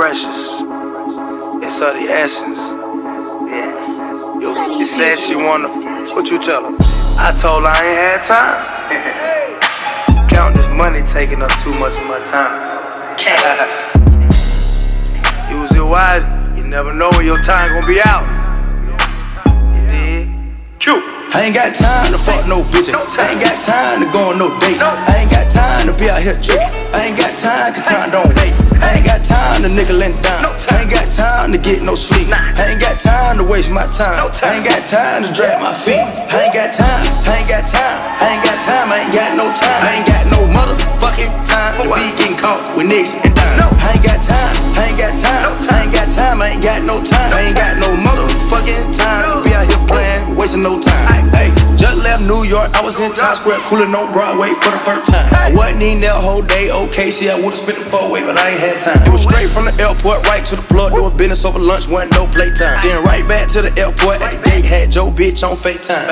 precious. It's of the essence. Yeah. You said she wanna, what you tell her? I told her I ain't had time. Counting this money taking up too much of my time. Use it wise, you never know when your time gonna be out. You did? Cute. I ain't got time to fuck no bitch. I ain't got time to go on no date. I ain't got time to be out here tricking. I ain't got time cause time don't wait. I ain't got time to nickel and dime. I ain't got time to get no sleep. I ain't got time to waste my time. I ain't got time to drag my feet. I ain't got time, I ain't got time. I ain't got time, I ain't got no time. I ain't got no motherfucking time to be getting caught with nicks and dimes. I ain't got time, I ain't got time. I ain't got time, I ain't got no time. I ain't got no motherfucking time to be out here playing, wasting no time. Hey, just left New York, I was in Times Square, cooling on Broadway for the first time. I wasn't eating that whole day, okay, see I would've spent the 4-way, but I ain't had time. It was straight from the airport, right to the plug, doing business over lunch, wasn't no playtime. Then right back to the airport, at the gate, had Joe bitch on FaceTime.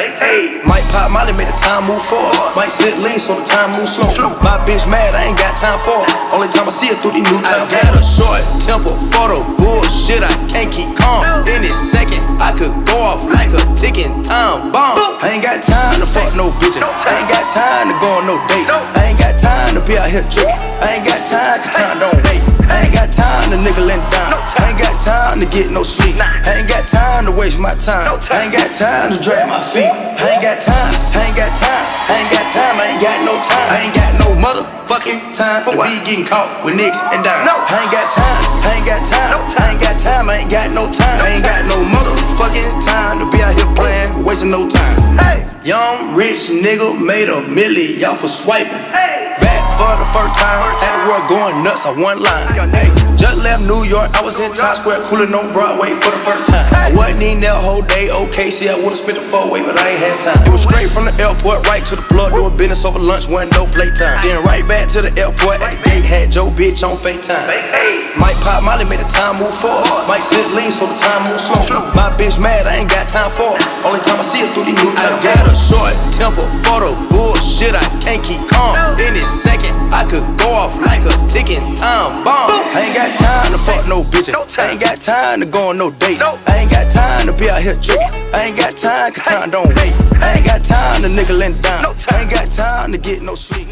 Might pop Molly, made the time move forward. Might sit lean, so the time move slow. My bitch mad, I ain't got time for her. Only time I see her through these new times. I got a short temper for the bullshit, I can't keep calm. Any second, I could go off like a ticking time bomb. I ain't got time to fuck no bitches. I ain't got time to go on no date. I ain't got time to be out here tricking. I ain't got time cause time don't wait. I ain't got time to nickel and dime. I ain't got time to get no sleep. I ain't got time to waste my time. I ain't got time to drag my feet. I ain't got time, I ain't got time. I ain't got time, I ain't got no time. I ain't got no motherfucking time to be getting caught with nicks and dimes. I ain't got time, I ain't got time. I ain't got time, I ain't got no time. I ain't got no motherfucking time to be out here playing, wasting no time. Young rich nigga made a milli off of swiping. Back for the first time, had the world going nuts on one line. Hey, just left New York, I was in Times Square, cooling on Broadway for the first time. I wasn't eating that whole day, okay, see I would've spent the 4-way, but I ain't had time. It was straight from the airport, right to the plug, doing business over lunch, wasn't no playtime. Then right back to the airport, at the gate, had Joe bitch on FaceTime. Might pop Molly, made the time move forward. Might sit lean, so the time move slow. My bitch mad, I ain't got time for her. Only time I see her through these new times. I got a short temper for the bullshit, I can't keep calm. Any second, I could go off like a ticking time bomb. I ain't got time to fuck no bitches. I ain't got time to go on no date. I ain't got time to be out here tricking. I ain't got time cause time don't wait. I ain't got time to nickel and dime. I ain't got time to get no sleep.